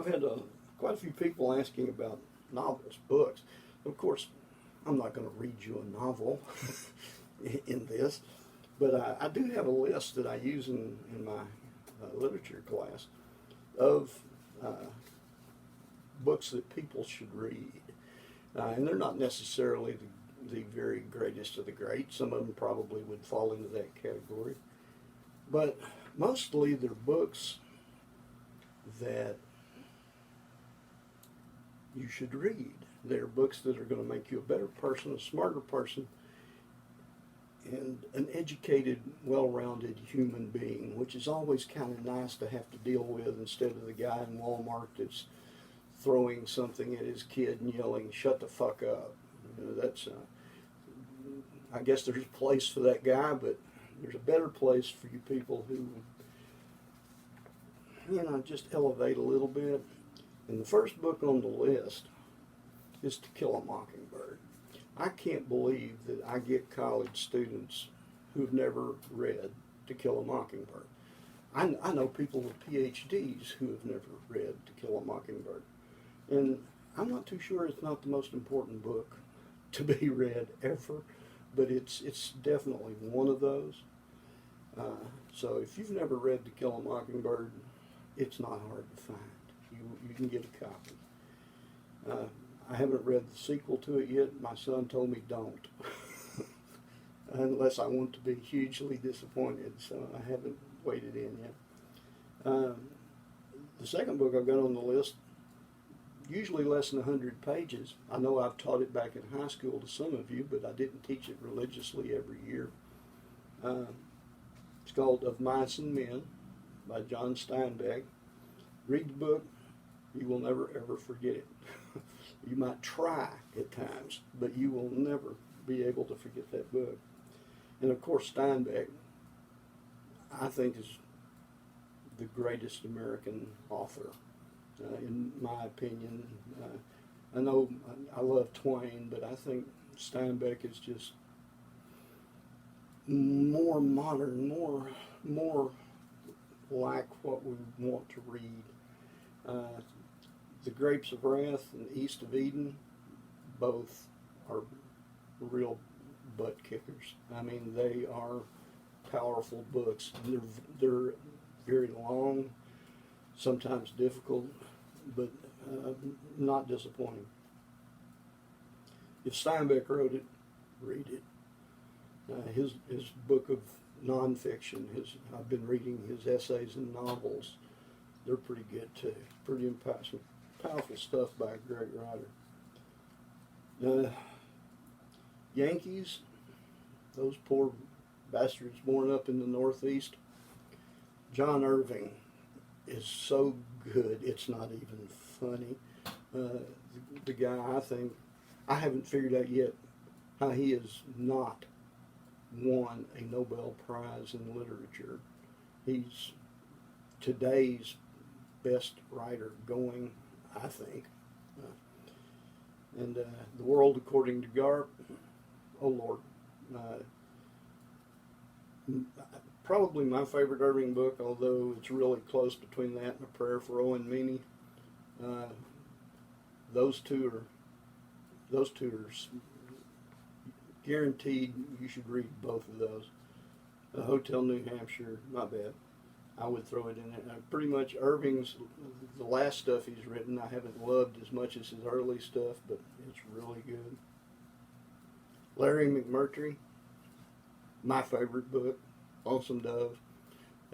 I've had quite a few people asking about novels, books. Of course, I'm not going to read you a novel in this, but I do have a list that I use in my literature class of books that people should read. And they're not necessarily the very greatest of the great. Some of them probably would fall into that category. But mostly they're books that you should read. They're books that are going to make you a better person, a smarter person, and an educated, well-rounded human being, which is always kind of nice to have to deal with instead of the guy in Walmart that's throwing something at his kid and yelling, "Shut the fuck up." You know, that's, I guess there's a place for that guy, but there's a better place for you people who, you know, just elevate a little bit. And the first book on the list is To Kill a Mockingbird. I can't believe that I get college students who've never read To Kill a Mockingbird. I know people with PhDs who have never read To Kill a Mockingbird. And I'm not too sure it's not the most important book to be read ever, but it's definitely one of those. So if you've never read To Kill a Mockingbird, it's not hard to find. You can get a copy. I haven't read the sequel to it yet. My son told me don't, unless I want to be hugely disappointed, so I haven't waded in yet. The second book I've got on the list, usually less than 100 pages. I know I've taught it back in high school to some of you, but I didn't teach it religiously every year. It's called Of Mice and Men by John Steinbeck. Read the book. You will never, ever forget it. You might try at times, but you will never be able to forget that book. And of course, Steinbeck, I think, is the greatest American author, in my opinion. I know I love Twain, but I think Steinbeck is just more modern, more like what we want to read. The Grapes of Wrath and East of Eden, both are real butt kickers. I mean, they are powerful books. They're very long, sometimes difficult, but not disappointing. If Steinbeck wrote it, read it. His book of nonfiction, I've been reading his essays and novels. They're pretty good too. Pretty powerful stuff by a great writer. Yankees, those poor bastards born up in the Northeast. John Irving is so good, it's not even funny. The guy, I haven't figured out yet how he has not won a Nobel Prize in literature. He's today's best writer going, I think. And The World According to Garp, oh Lord. Probably my favorite Irving book, although it's really close between that and A Prayer for Owen Meany. Those two are guaranteed. You should read both of those. Hotel New Hampshire, not bad. I would throw it in there. Pretty much Irving's, the last stuff he's written, I haven't loved as much as his early stuff, but it's really good. Larry McMurtry, my favorite book, Lonesome Dove.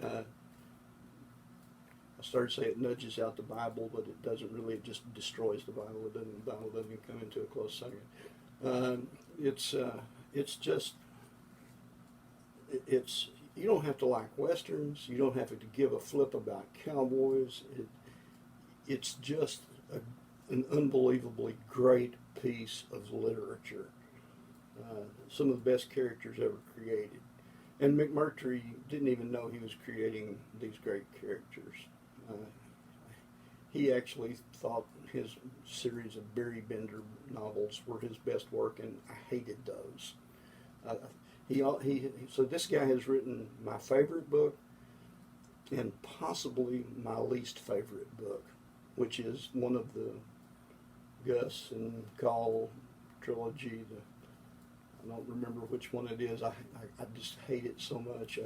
I started to say it nudges out the Bible, but it doesn't really. It just destroys the Bible. The Bible doesn't come into a close second. It's you don't have to like westerns. You don't have to give a flip about cowboys. It's just an unbelievably great piece of literature. Some of the best characters ever created. And McMurtry didn't even know he was creating these great characters. He actually thought his series of Barry Bender novels were his best work, and I hated those. So this guy has written my favorite book and possibly my least favorite book. which is one of the Gus and Call trilogy. I don't remember which one it is. I just hate it so much.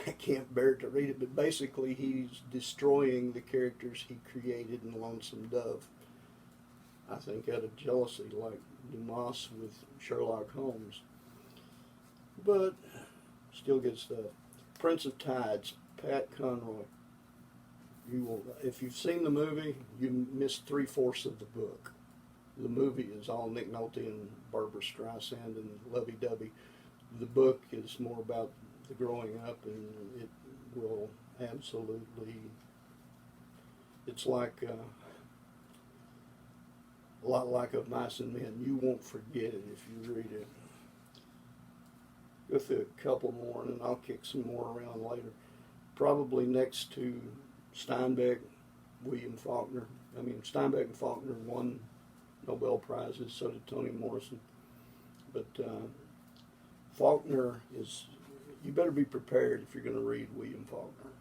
I can't bear to read it. But basically, he's destroying the characters he created in Lonesome Dove. I think out of jealousy, like Dumas with Sherlock Holmes. But still good stuff. Prince of Tides, Pat Conroy. You will, if you've seen the movie, you missed 3/4 of the book. The movie is all Nick Nolte and Barbara Streisand and lovey-dovey. The book is more about the growing up, and it will absolutely, it's like a lot like Of Mice and Men. You won't forget it if you read it. Go through a couple more, and then I'll kick some more around later. Probably next to Steinbeck, William Faulkner. I mean, Steinbeck and Faulkner won Nobel Prizes, so did Toni Morrison. But Faulkner is, you better be prepared if you're going to read William Faulkner.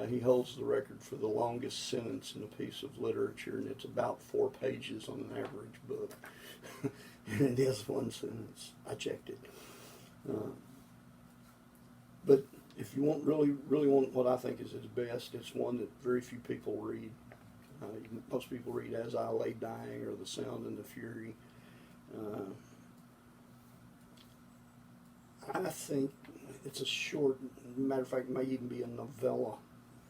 He holds the record for the longest sentence in a piece of literature, and it's about 4 pages on an average book. And it is one sentence. I checked it. But if you want really want what I think is his best, it's one that very few people read. Most people read As I Lay Dying or The Sound and the Fury. I think it's a short, matter of fact, it may even be a novella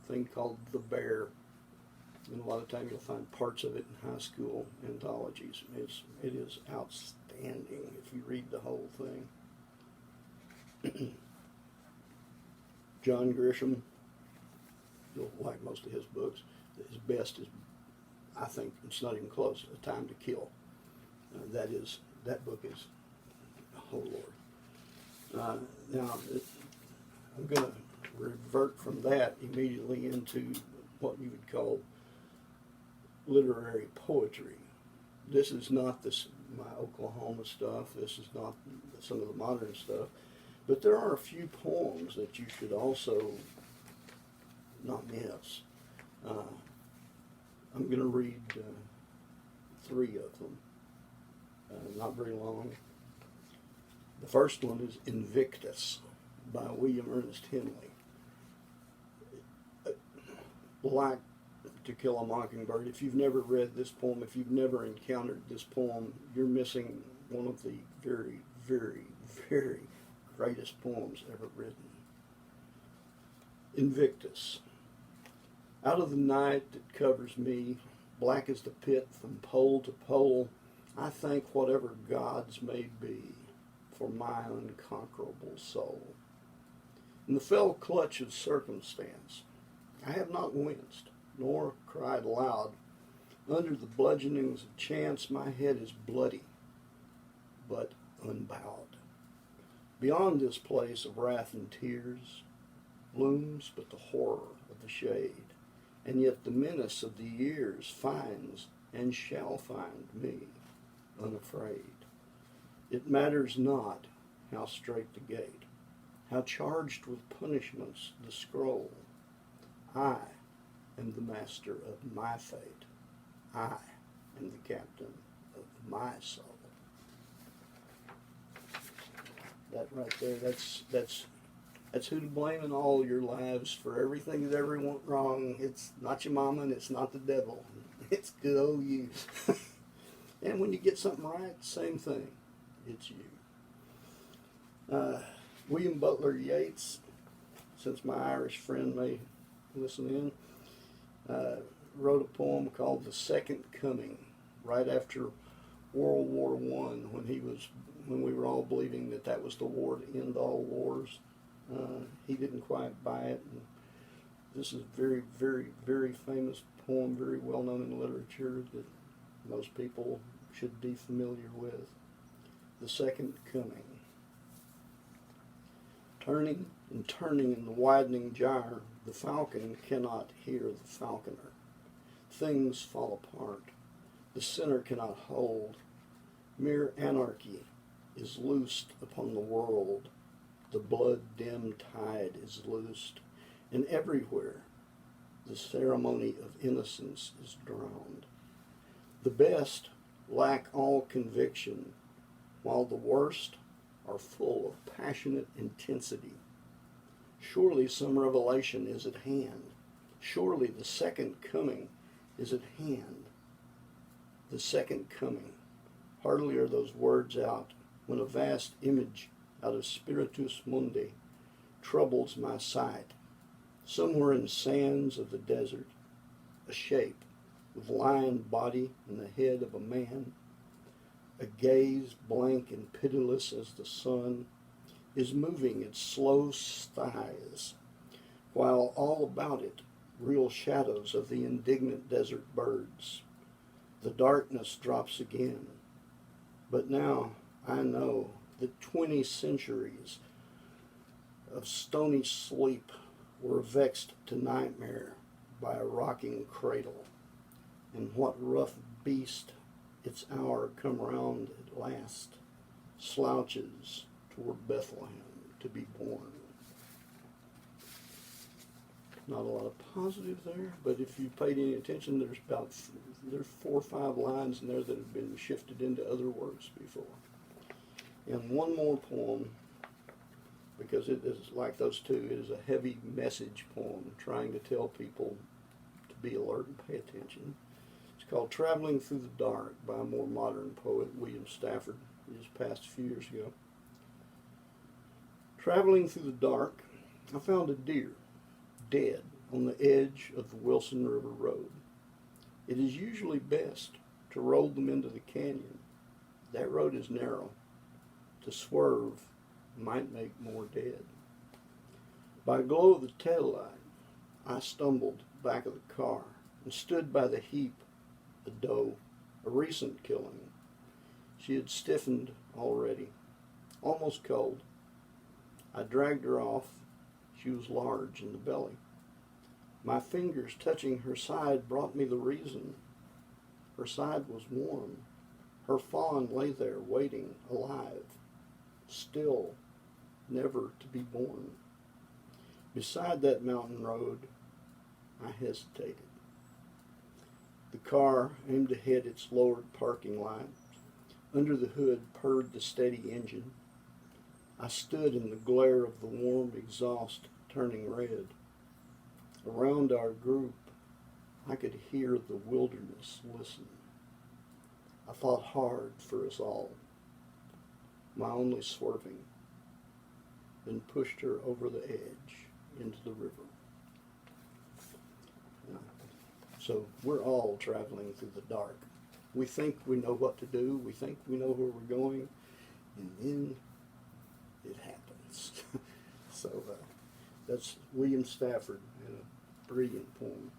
thing called The Bear. And a lot of times you'll find parts of it in high school anthologies. It is outstanding if you read the whole thing. John Grisham, you'll like most of his books. His best is, I think, it's not even close, A Time to Kill. That book is, oh Lord. Now, I'm going to revert from that immediately into what you would call literary poetry. This is not my Oklahoma stuff. This is not some of the modern stuff. But there are a few poems that you should also not miss. I'm going to read 3 of them. Not very long. The first one is Invictus by William Ernest Henley. Like To Kill a Mockingbird, if you've never read this poem, if you've never encountered this poem, you're missing one of the very, very, very greatest poems ever written. Invictus. Out of the night that covers me, black as the pit from pole to pole, I thank whatever gods may be for my unconquerable soul. In the fell clutch of circumstance, I have not winced, nor cried aloud. Under the bludgeonings of chance, my head is bloody, but unbowed. Beyond this place of wrath and tears looms but the horror of the shade, and yet the menace of the years finds and shall find me unafraid. It matters not how strait the gate, how charged with punishments the scroll. I am the master of my fate. I am the captain of my soul. That right there, that's who to blame in all your lives for everything that ever went wrong. It's not your mama and it's not the devil. It's good old you. And when you get something right, same thing. It's you. William Butler Yeats, since my Irish friend may listen in, wrote a poem called The Second Coming, right after World War I, when we were all believing that was the war to end all wars. He didn't quite buy it. And this is a very, very, very famous poem, very well known in literature that most people should be familiar with. The Second Coming. Turning and turning in the widening gyre, the falcon cannot hear the falconer. Things fall apart. The sinner cannot hold. Mere anarchy is loosed upon the world. The blood-dimmed tide is loosed, and everywhere the ceremony of innocence is drowned. The best lack all conviction, while the worst are full of passionate intensity. Surely some revelation is at hand. Surely the second coming is at hand. The second coming. Hardly are those words out when a vast image out of Spiritus Mundi troubles my sight. Somewhere in sands of the desert, a shape with lion body and the head of a man, a gaze blank and pitiless as the sun, is moving its slow thighs, while all about it real shadows of the indignant desert birds. The darkness drops again, but now I know that 20 centuries of stony sleep were vexed to nightmare by a rocking cradle, and what rough beast, its hour come round at last, slouches toward Bethlehem to be born. Not a lot of positive there, but if you paid any attention, there's 4 or 5 lines in there that have been shifted into other words before. And one more poem, because it is like those two, it is a heavy message poem trying to tell people to be alert and pay attention. It's called Traveling Through the Dark by a more modern poet, William Stafford. He just passed a few years ago. Traveling through the dark, I found a deer, dead, on the edge of the Wilson River Road. It is usually best to roll them into the canyon. That road is narrow. To swerve might make more dead. By glow of the taillight, I stumbled back of the car and stood by the heap, a doe, a recent killing. She had stiffened already, almost cold. I dragged her off. She was large in the belly. My fingers touching her side brought me the reason. Her side was warm. Her fawn lay there waiting, alive, still, never to be born. Beside that mountain road, I hesitated. The car aimed ahead its lowered parking light. Under the hood purred the steady engine. I stood in the glare of the warm exhaust turning red. Around our group, I could hear the wilderness listen. I fought hard for us all, my only swerving, then pushed her over the edge into the river. So we're all traveling through the dark. We think we know what to do, we think we know where we're going, and then it happens. So that's William Stafford in a brilliant poem.